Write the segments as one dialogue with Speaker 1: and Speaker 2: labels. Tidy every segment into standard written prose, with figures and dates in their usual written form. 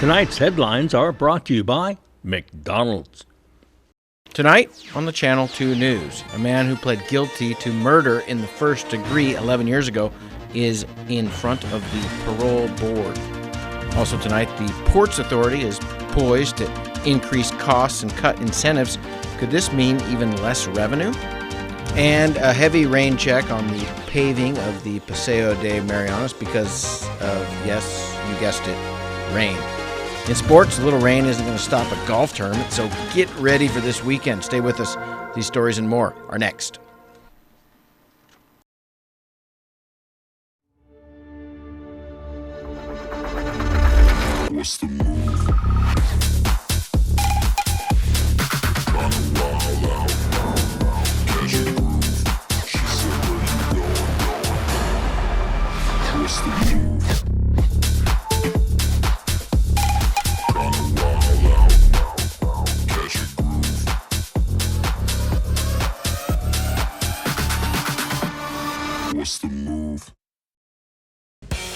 Speaker 1: Tonight's headlines are brought to you by McDonald's.
Speaker 2: Tonight on the Channel 2 News, a man who pled guilty to murder in the first degree 11 years ago is in front of the parole board. Also tonight, the Ports Authority is poised to increase costs and cut incentives. Could this mean even less revenue? And a heavy rain check on the paving of the Paseo de Marianas because of, yes, you guessed it, rain. In sports, a little rain isn't going to stop a golf tournament, so get ready for this weekend. Stay with us. These stories and more are next.
Speaker 3: What's the move? Kinda wild out. Catch a groove. She said, where you going? What's the move? Kinda wild out. Catch a groove. What's the move?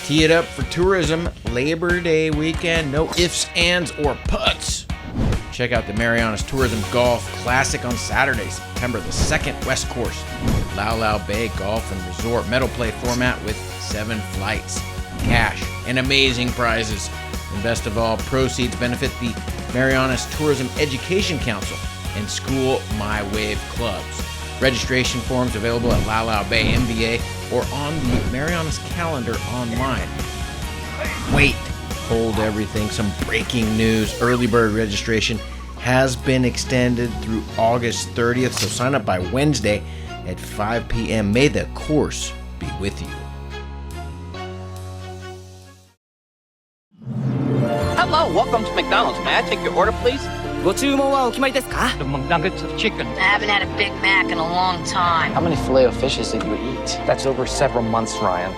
Speaker 2: Tee it up for tourism Labor Day weekend. No ifs, ands, or puts. Check out the Marianas Tourism Golf Classic on Saturday, September the 2nd, West Course. Lau Lau Bay Golf and Resort medal play format with 7 flights, cash, and amazing prizes. And best of all, proceeds benefit the Marianas Tourism Education Council and School My Wave clubs. Registration forms available at Lau Lau Bay MVA or on the Marianas calendar online. Wait, hold everything. Some breaking news. Early bird registration has been extended through August 30th, so sign up by Wednesday at 5 p.m. May the course be with you.
Speaker 4: Hello, welcome to McDonald's. May I take your order, please?
Speaker 5: ご注文はお決まりですか?
Speaker 4: The McNuggets of chicken.
Speaker 6: I haven't had a Big Mac in a long time.
Speaker 7: How many filet of fishes did you eat? That's over several months, Ryan.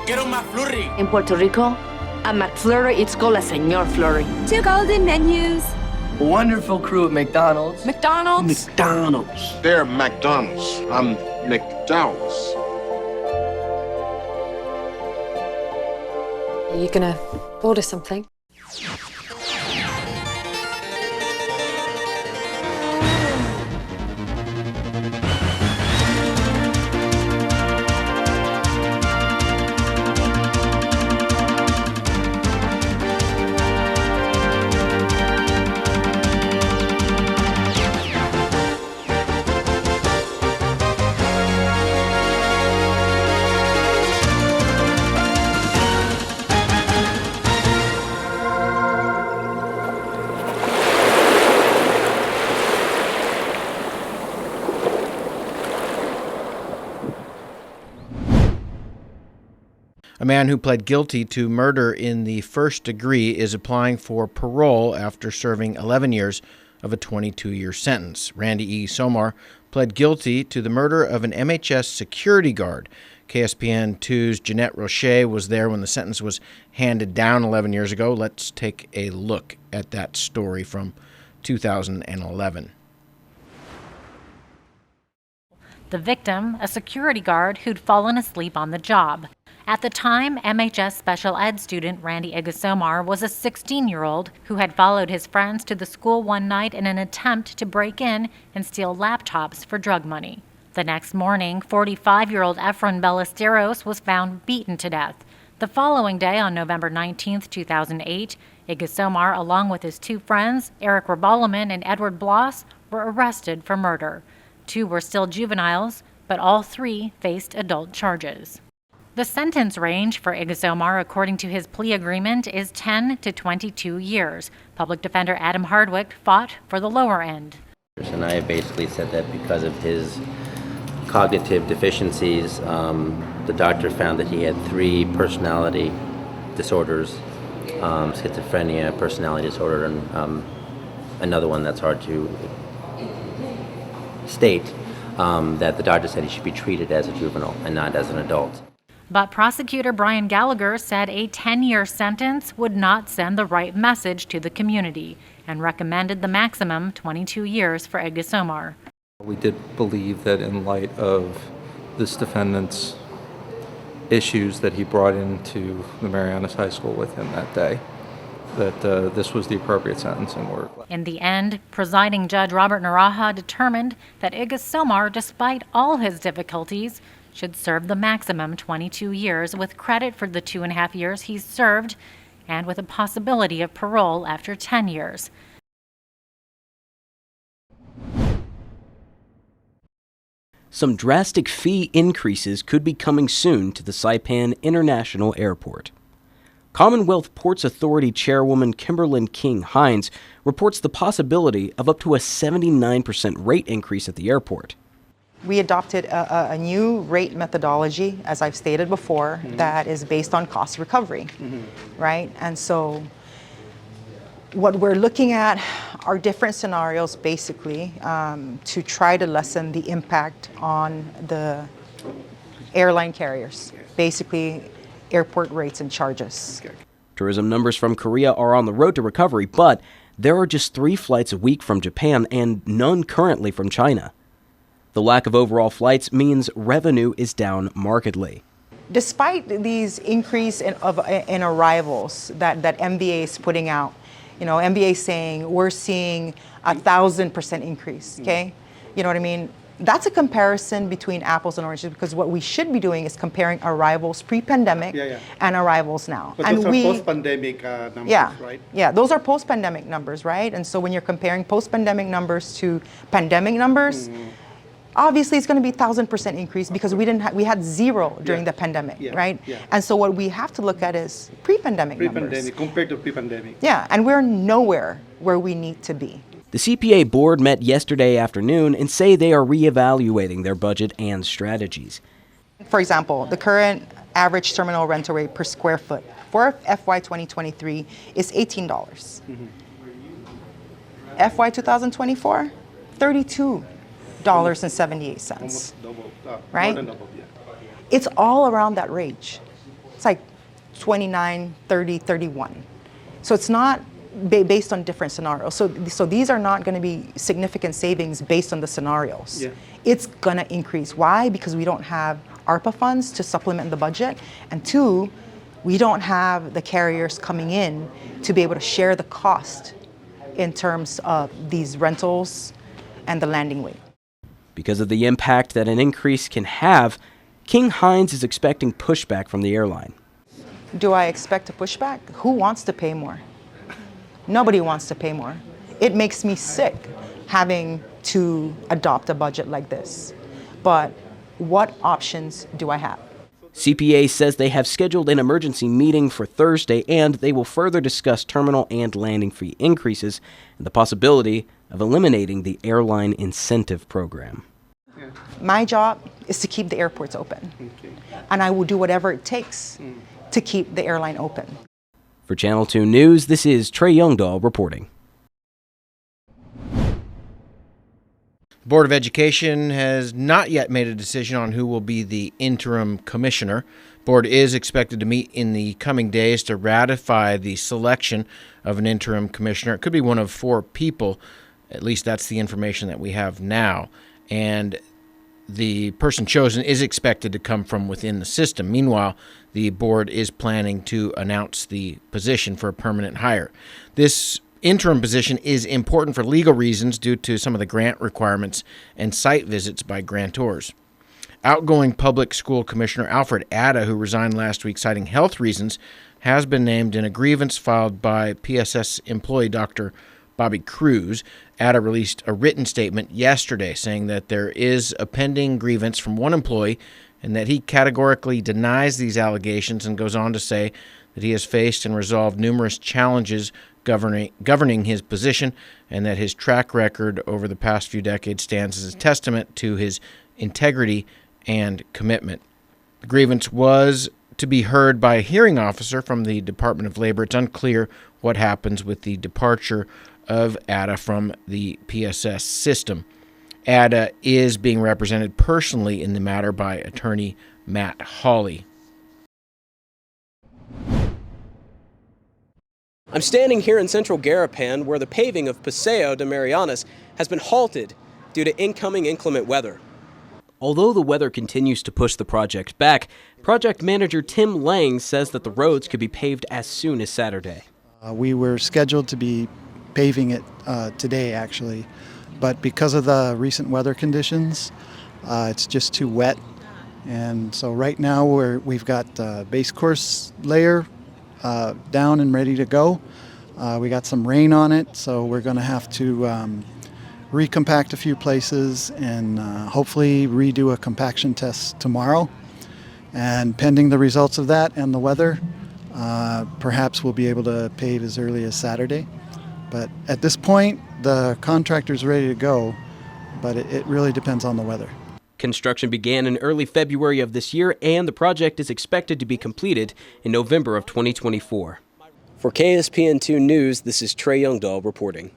Speaker 8: In Puerto Rico, a McFlurry is called a Señor Flurry.
Speaker 9: 2 golden menus.
Speaker 5: Wonderful crew at McDonald's.
Speaker 9: McDonald's.
Speaker 5: McDonald's.
Speaker 3: They're McDonald's. I'm McDowell's.
Speaker 9: Are you gonna order something?
Speaker 2: A man who pled guilty to murder in the first degree is applying for parole after serving 11 years of a 22-year sentence. Randy E. Somar pled guilty to the murder of an MHS security guard. KSPN2's Jeanette Roche was there when the sentence was handed down 11 years ago. Let's take a look at that story from 2011.
Speaker 10: The victim, a security guard who'd fallen asleep on the job. At the time, MHS special ed student Randy Igasomar was a 16-year-old who had followed his friends to the school one night in an attempt to break in and steal laptops for drug money. The next morning, 45-year-old Efren Ballesteros was found beaten to death. The following day, on November 19, 2008, Igasomar, along with his 2 friends, Eric Rebalaman and Edward Bloss, were arrested for murder. 2 were still juveniles, but all 3 faced adult charges. The sentence range for Igasomar, according to his plea agreement, is 10 to 22 years. Public Defender Adam Hardwick fought for the lower end.
Speaker 11: And I basically said that because of his cognitive deficiencies, the doctor found that he had 3 personality disorders, schizophrenia, personality disorder, and another one that's hard to state, that the doctor said he should be treated as a juvenile and not as an adult.
Speaker 10: But prosecutor Brian Gallagher said a 10-year sentence would not send the right message to the community and recommended the maximum 22 years for Igasomar.
Speaker 12: We did believe that in light of this defendant's issues that he brought into the Marianas High School with him that day, that this was the appropriate sentence and we're...
Speaker 10: In the end, presiding Judge Robert Naraha determined that Igasomar, despite all his difficulties, should serve the maximum 22 years with credit for the 2.5 years he's served and with a possibility of parole after 10 years.
Speaker 13: Some drastic fee increases could be coming soon to the Saipan International Airport. Commonwealth Ports Authority Chairwoman Kimberlyn King-Hines reports the possibility of up to a 79% rate increase at the airport.
Speaker 14: We adopted a new rate methodology, as I've stated before, that is based on cost recovery, right? And so what we're looking at are different scenarios, basically, to try to lessen the impact on the airline carriers, basically airport rates and charges.
Speaker 13: Tourism numbers from Korea are on the road to recovery, but there are just 3 flights a week from Japan and none currently from China. The lack of overall flights means revenue is down markedly.
Speaker 14: Despite these increase in arrivals that MBA is putting out, MBA is saying we're seeing 1,000% increase, okay? You know what I mean? That's a comparison between apples and oranges, because what we should be doing is comparing arrivals pre-pandemic and arrivals now.
Speaker 15: But
Speaker 14: and
Speaker 15: those are post-pandemic numbers, right?
Speaker 14: Yeah, those are post-pandemic numbers, right? And so when you're comparing post-pandemic numbers to pandemic numbers, obviously it's going to be 1,000% increase because we had zero during the pandemic, right? And so what we have to look at is pre-pandemic numbers.
Speaker 15: Compared to pre-pandemic.
Speaker 14: Yeah, and we're nowhere where we need to be.
Speaker 13: The CPA board met yesterday afternoon and say they are reevaluating their budget and strategies.
Speaker 14: For example, the current average terminal rental rate per square foot for FY 2023 is $18. FY 2024, $32.78.
Speaker 15: Almost double,
Speaker 14: right?
Speaker 15: More than double, yeah.
Speaker 14: It's all around that range. It's like 29, 30, 31. So it's not based on different scenarios. So these are not going to be significant savings based on the scenarios.
Speaker 15: Yeah.
Speaker 14: It's going to increase. Why? Because we don't have ARPA funds to supplement the budget. And 2, we don't have the carriers coming in to be able to share the cost in terms of these rentals and the landing weight.
Speaker 13: Because of the impact that an increase can have, King-Hines is expecting pushback from the airline.
Speaker 14: Do I expect a pushback? Who wants to pay more? Nobody wants to pay more. It makes me sick having to adopt a budget like this. But what options do I have?
Speaker 13: CPA says they have scheduled an emergency meeting for Thursday, and they will further discuss terminal and landing fee increases and the possibility of eliminating the airline incentive program.
Speaker 14: My job is to keep the airports open. And I will do whatever it takes to keep the airline open.
Speaker 13: For Channel 2 News, this is Trey Youngdahl reporting.
Speaker 2: The Board of Education has not yet made a decision on who will be the interim commissioner. The board is expected to meet in the coming days to ratify the selection of an interim commissioner. It could be one of 4 people. At least that's the information that we have now. And the person chosen is expected to come from within the system. Meanwhile, the board is planning to announce the position for a permanent hire. This interim position is important for legal reasons due to some of the grant requirements and site visits by grantors. Outgoing Public School Commissioner Alfred Atta, who resigned last week citing health reasons, has been named in a grievance filed by PSS employee Dr. Bobby Cruz. Atta released a written statement yesterday saying that there is a pending grievance from one employee and that he categorically denies these allegations, and goes on to say that he has faced and resolved numerous challenges governing his position, and that his track record over the past few decades stands as a testament to his integrity and commitment. The grievance was to be heard by a hearing officer from the Department of Labor. It's unclear what happens with the departure of Atta from the PSS system. Atta is being represented personally in the matter by attorney Matt Hawley.
Speaker 13: I'm standing here in central Garapan where the paving of Paseo de Marianas has been halted due to incoming inclement weather. Although the weather continues to push the project back, project manager Tim Lang says that the roads could be paved as soon as Saturday.
Speaker 16: We were scheduled to be paving it today, actually, but because of the recent weather conditions, it's just too wet. And so right now we've got base course layer down and ready to go. We got some rain on it, so we're going to have to recompact a few places and hopefully redo a compaction test tomorrow. And pending the results of that and the weather, perhaps we'll be able to pave as early as Saturday. But at this point, the contractor's ready to go, but it really depends on the weather.
Speaker 13: Construction began in early February of this year, and the project is expected to be completed in November of 2024. For KSPN2 News, this is Trey Youngdahl reporting.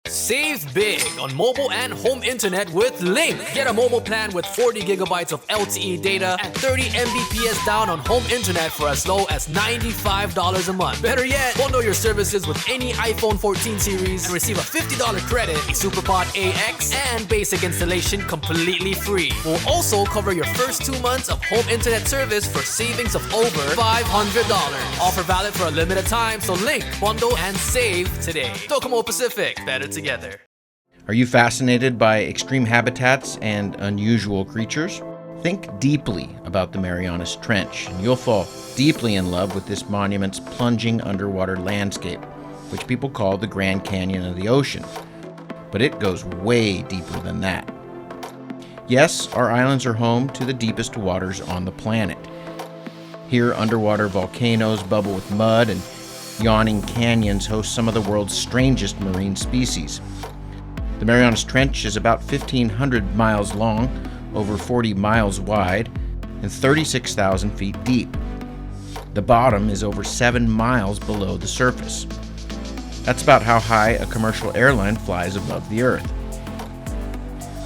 Speaker 17: Save big on mobile and home internet with Link. Get a mobile plan with 40 gigabytes of LTE data and 30 Mbps down on home internet for as low as $95 a month. Better yet, bundle your services with any iPhone 14 series and receive a $50 credit, a SuperPod AX, and basic installation completely free. We'll also cover your first 2 months of home internet service for savings of over $500. Offer valid for a limited time, so Link, bundle, and save today. Docomo Pacific, better together.
Speaker 2: Are you fascinated by extreme habitats and unusual creatures? Think deeply about the Marianas Trench, and you'll fall deeply in love with this monument's plunging underwater landscape, which people call the Grand Canyon of the ocean. But it goes way deeper than that. Yes, our islands are home to the deepest waters on the planet. Here, underwater volcanoes bubble with mud, and yawning canyons host some of the world's strangest marine species. The Marianas Trench is about 1,500 miles long, over 40 miles wide, and 36,000 feet deep. The bottom is over 7 miles below the surface. That's about how high a commercial airline flies above the Earth.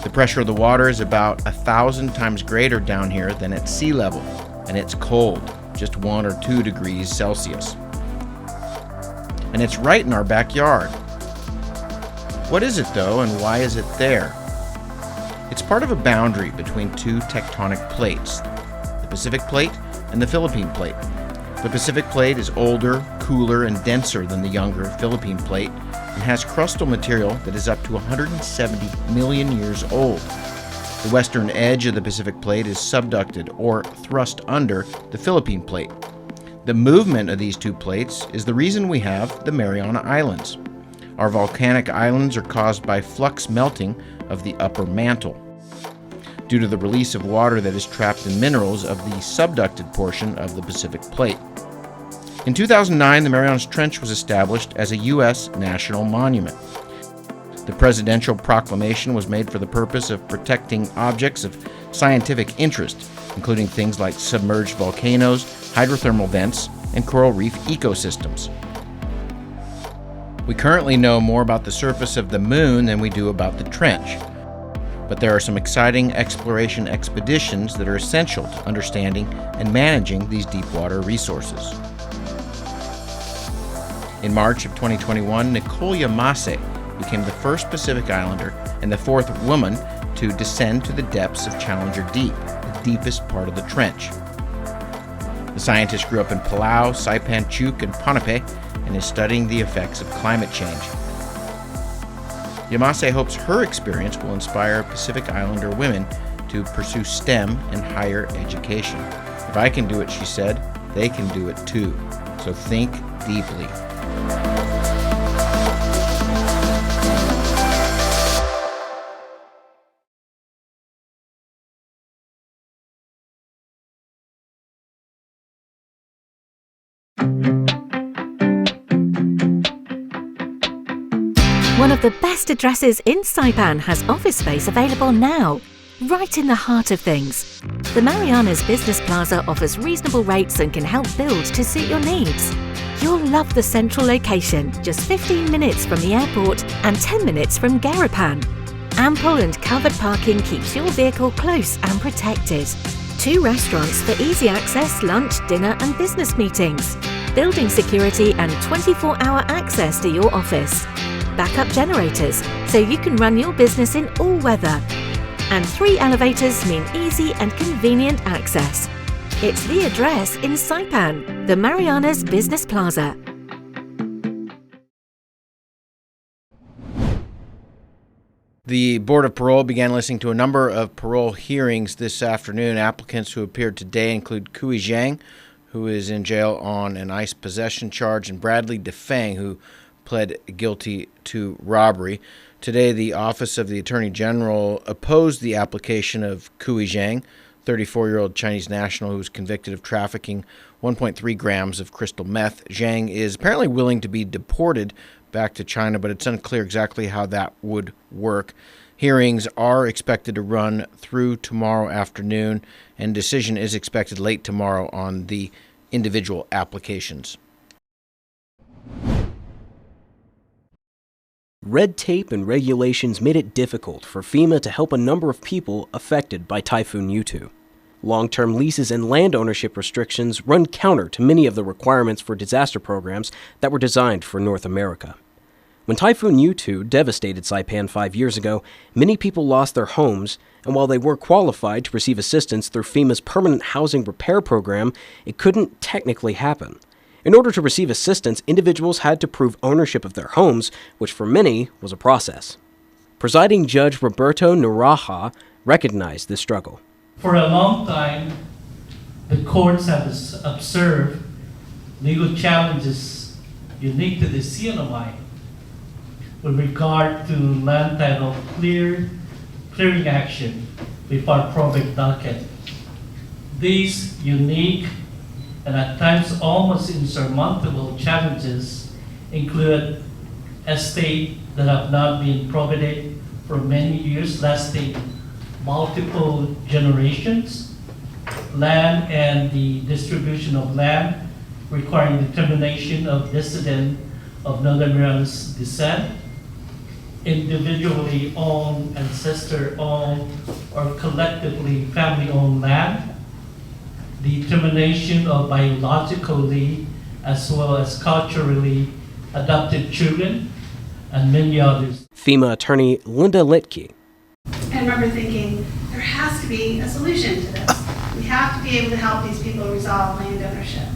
Speaker 2: The pressure of the water is about 1,000 times greater down here than at sea level, and it's cold, just 1 or 2 degrees Celsius. And it's right in our backyard. What is it, though, and why is it there? It's part of a boundary between 2 tectonic plates, the Pacific Plate and the Philippine Plate. The Pacific Plate is older, cooler, and denser than the younger Philippine Plate and has crustal material that is up to 170 million years old. The western edge of the Pacific Plate is subducted or thrust under the Philippine Plate. The movement of these 2 plates is the reason we have the Mariana Islands. Our volcanic islands are caused by flux melting of the upper mantle, due to the release of water that is trapped in minerals of the subducted portion of the Pacific Plate. In 2009, the Marianas Trench was established as a U.S. national monument. The presidential proclamation was made for the purpose of protecting objects of scientific interest, including things like submerged volcanoes, hydrothermal vents, and coral reef ecosystems. We currently know more about the surface of the moon than we do about the trench, but there are some exciting exploration expeditions that are essential to understanding and managing these deep water resources. In March of 2021, Nicole Yamase became the first Pacific Islander and the 4th woman to descend to the depths of Challenger Deep, the deepest part of the trench. The scientist grew up in Palau, Saipan Chuk, and Ponape, and is studying the effects of climate change. Yamase hopes her experience will inspire Pacific Islander women to pursue STEM and higher education. If I can do it, she said, they can do it too. So think deeply.
Speaker 18: One of the best addresses in Saipan has office space available now, right in the heart of things. The Marianas Business Plaza offers reasonable rates and can help build to suit your needs. You'll love the central location, just 15 minutes from the airport and 10 minutes from Garapan. Ample and covered parking keeps your vehicle close and protected. 2 restaurants for easy access, lunch, dinner and business meetings. Building security and 24-hour access to your office. Backup generators, so you can run your business in all weather. And 3 elevators mean easy and convenient access. It's the address in Saipan, the Marianas Business Plaza.
Speaker 2: The Board of Parole began listening to a number of parole hearings this afternoon. Applicants who appeared today include Kui Zhang, who is in jail on an ICE possession charge, and Bradley Defang, who pled guilty to robbery. Today, the Office of the Attorney General opposed the application of Kui Zhang, 34-year-old Chinese national who was convicted of trafficking 1.3 grams of crystal meth. Zhang is apparently willing to be deported back to China, but it's unclear exactly how that would work. Hearings are expected to run through tomorrow afternoon, and decision is expected late tomorrow on the individual applications.
Speaker 13: Red tape and regulations made it difficult for FEMA to help a number of people affected by Typhoon U2. Long-term leases and land ownership restrictions run counter to many of the requirements for disaster programs that were designed for North America. When Typhoon U2 devastated Saipan 5 years ago, many people lost their homes, and while they were qualified to receive assistance through FEMA's Permanent Housing Repair Program, it couldn't technically happen. In order to receive assistance, individuals had to prove ownership of their homes, which for many was a process. Presiding Judge Roberto Naraha recognized this struggle.
Speaker 19: For a long time, the courts have observed legal challenges unique to the CNMI with regard to land title clearing action before probate docket. These unique and at times almost insurmountable challenges include estates that have not been probated for many years, lasting multiple generations, land and the distribution of land requiring determination of descendant of Northern Marianas descent, individually owned, ancestor-owned, or collectively family-owned land, determination of biologically as well as culturally adopted children, and many others.
Speaker 13: FEMA attorney Linda Litke.
Speaker 20: I remember thinking, there has to be a solution to this. We have to be able to help these people resolve land ownership.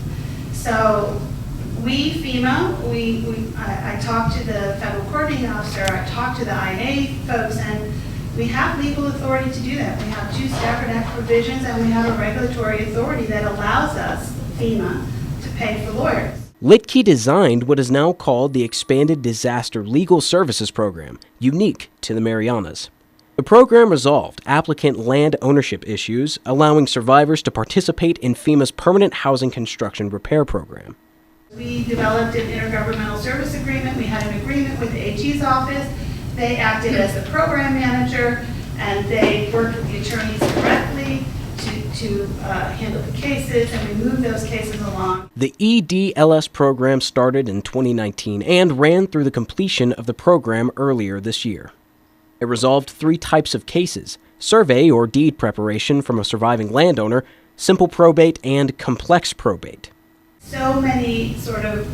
Speaker 20: So FEMA, I talked to the federal coordinating officer, I talked to the IA folks, and we have legal authority to do that. We have 2 Stafford Act provisions, and we have a regulatory authority that allows us, FEMA, to pay for lawyers.
Speaker 13: Litke designed what is now called the Expanded Disaster Legal Services Program, unique to the Marianas. The program resolved applicant land ownership issues, allowing survivors to participate in FEMA's Permanent Housing Construction Repair Program.
Speaker 20: We developed an intergovernmental service agreement. We had an agreement with the AG's office. They acted as the program manager, and they worked with the attorneys directly to handle the cases, and we moved those cases along.
Speaker 13: The EDLS program started in 2019 and ran through the completion of the program earlier this year. It resolved 3 types of cases: survey or deed preparation from a surviving landowner, simple probate, and complex probate.
Speaker 20: So many sort of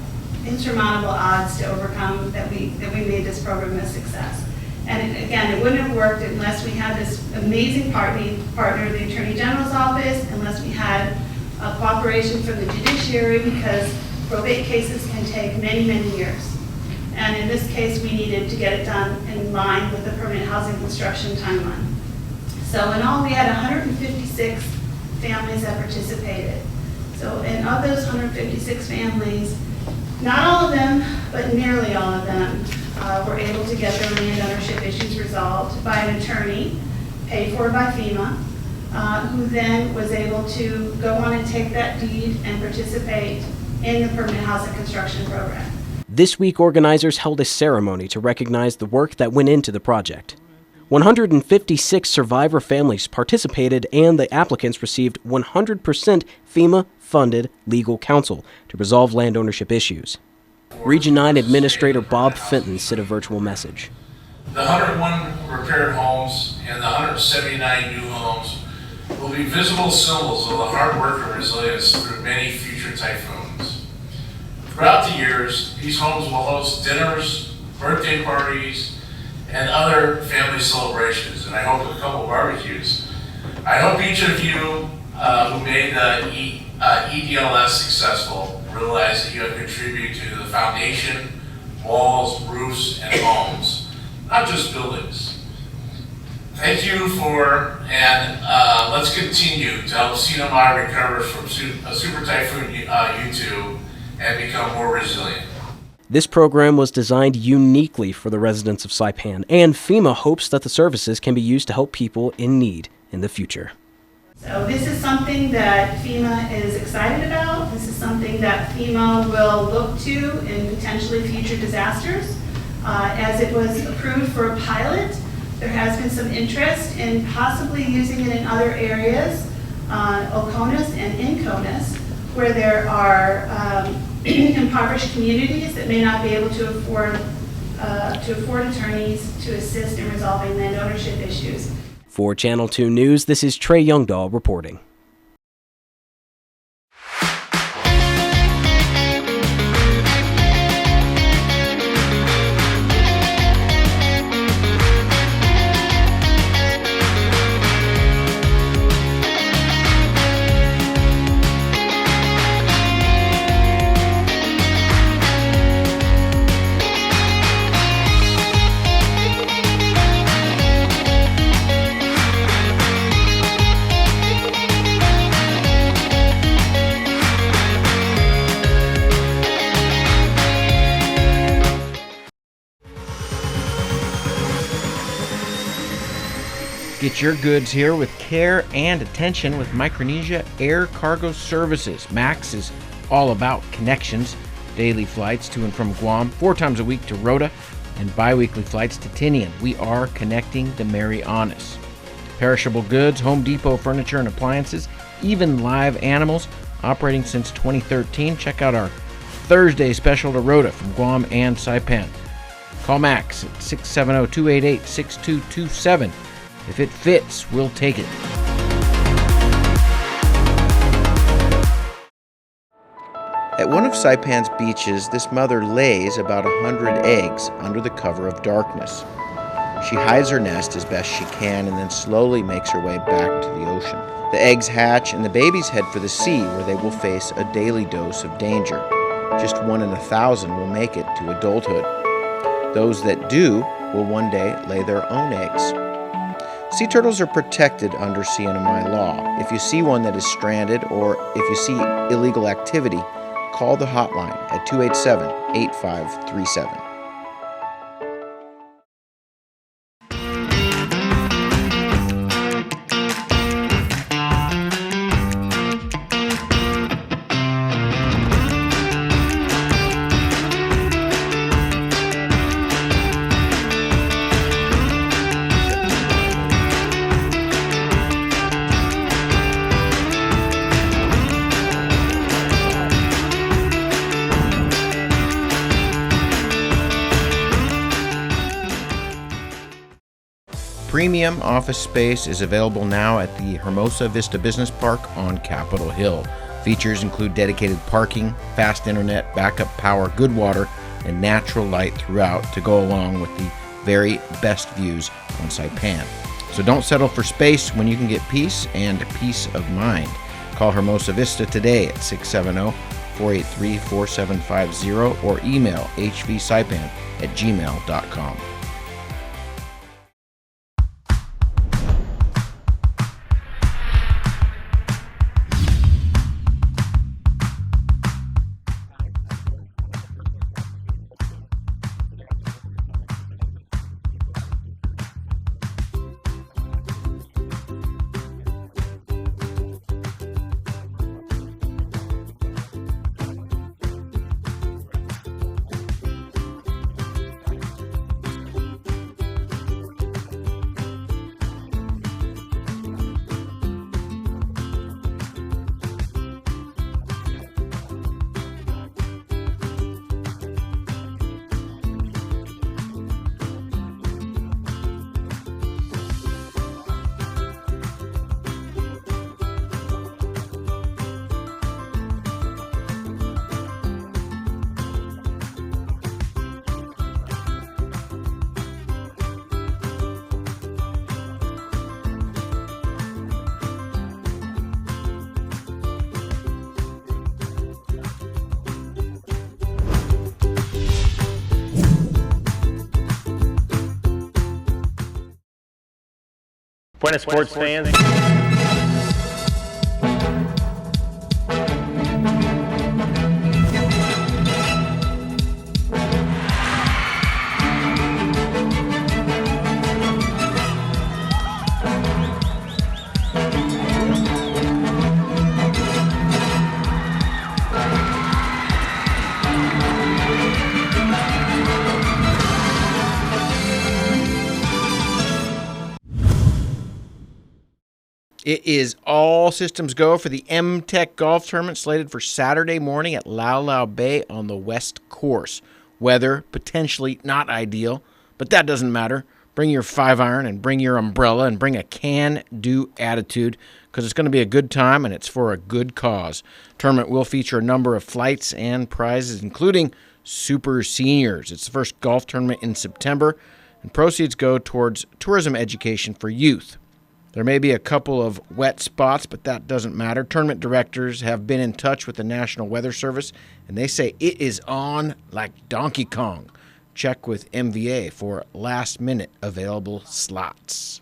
Speaker 20: insurmountable odds to overcome that we made this program a success. And again, it wouldn't have worked unless we had this amazing partner, the Attorney General's office, unless we had cooperation from the judiciary, because probate cases can take many, many years. And in this case, we needed to get it done in line with the permanent housing construction timeline. So in all, we had 156 families that participated. So and of those 156 families, not all of them, but nearly all of them, were able to get their land ownership issues resolved by an attorney, paid for by FEMA, who then was able to go on and take that deed and participate in the permanent housing construction program.
Speaker 13: This week, organizers held a ceremony to recognize the work that went into the project. 156 survivor families participated, and the applicants received 100% FEMA-funded legal counsel to resolve land ownership issues. Region 9 Administrator Bob Fenton sent a virtual message.
Speaker 21: The 101 repaired homes and the 179 new homes will be visible symbols of the hard work and resilience through many future typhoons. Throughout the years, these homes will host dinners, birthday parties, and other family celebrations, and I hope a couple barbecues. I hope each of you who made the EDLS successful realize that you have contributed to the foundation, walls, roofs, and homes, not just buildings. Thank you and let's continue to help CNMI recover from Super Typhoon U2 and become more resilient.
Speaker 13: This program was designed uniquely for the residents of Saipan, and FEMA hopes that the services can be used to help people in need in the future.
Speaker 20: So this is something that FEMA is excited about. This is something that FEMA will look to in potentially future disasters. As it was approved for a pilot, there has been some interest in possibly using it in other areas, Oconus and Inconus, where there are impoverished communities that may not be able to afford attorneys to assist in resolving land ownership issues.
Speaker 13: For Channel 2 News, this is Trey Youngdahl reporting.
Speaker 2: Get your goods here with care and attention with Micronesia Air Cargo Services. MAX is all about connections. Daily flights to and from Guam, 4 times a week to Rota, and bi-weekly flights to Tinian. We are connecting the Marianas. Perishable goods, Home Depot furniture and appliances, even live animals, operating since 2013. Check out our Thursday special to Rota from Guam and Saipan. Call Max at 670-288-6227. If it fits, we'll take it. At one of Saipan's beaches, this mother lays about 100 eggs under the cover of darkness. She hides her nest as best she can and then slowly makes her way back to the ocean. The eggs hatch and the babies head for the sea, where they will face a daily dose of danger. Just 1 in 1,000 will make it to adulthood. Those that do will one day lay their own eggs. Sea turtles are protected under CNMI law. If you see one that is stranded or if you see illegal activity, call the hotline at 287-8537. Premium office space is available now at the Hermosa Vista Business Park on Capitol Hill. Features include dedicated parking, fast internet, backup power, good water, and natural light throughout to go along with the very best views on Saipan. So don't settle for space when you can get peace and peace of mind. Call Hermosa Vista today at 670-483-4750 or email hvsaipan@gmail.com.
Speaker 1: Buenas sports fans.
Speaker 2: It is all systems go for the M-Tech Golf Tournament slated for Saturday morning at Lau Lau Bay on the West Course. Weather, potentially not ideal, but that doesn't matter. Bring your 5-iron and bring your umbrella and bring a can-do attitude because it's going to be a good time and it's for a good cause. Tournament will feature a number of flights and prizes, including Super Seniors. It's the first golf tournament in September, and proceeds go towards tourism education for youth. There may be a couple of wet spots, but that doesn't matter. Tournament directors have been in touch with the National Weather Service, and they say it is on like Donkey Kong. Check with MVA for last-minute available slots.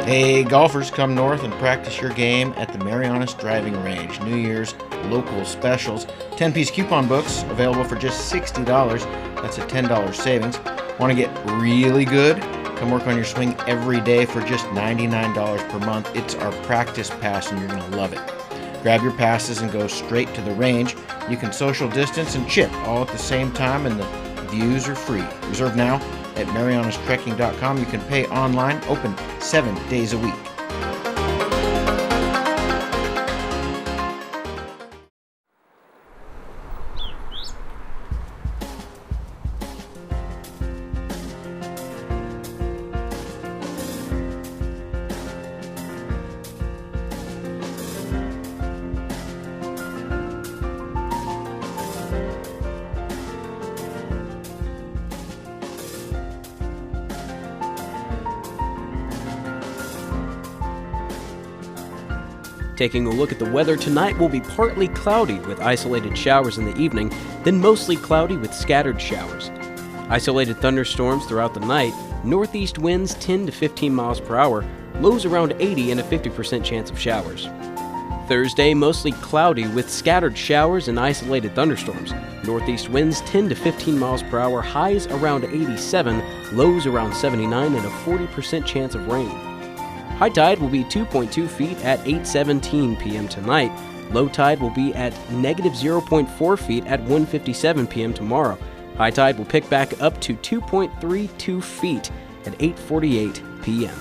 Speaker 2: Hey, golfers, come north and practice your game at the Marianas Driving Range. New Year's local specials. 10-piece coupon books available for just $60. That's a $10 savings. Want to get really good? Come work on your swing every day for just $99 per month. It's our practice pass and you're going to love it. Grab your passes and go straight to the range. You can social distance and chip all at the same time, and the views are free. Reserve now at marianastrekking.com. You can pay online, open 7 days a week.
Speaker 13: Taking a look at the weather, tonight will be partly cloudy with isolated showers in the evening, then mostly cloudy with scattered showers. Isolated thunderstorms throughout the night, northeast winds 10 to 15 miles per hour, lows around 80 and a 50% chance of showers. Thursday, mostly cloudy with scattered showers and isolated thunderstorms. Northeast winds 10 to 15 miles per hour, highs around 87, lows around 79 and a 40% chance of rain. High tide will be 2.2 feet at 8:17 p.m. tonight. Low tide will be at negative 0.4 feet at 1:57 p.m. tomorrow. High tide will pick back up to 2.32 feet at 8:48 p.m.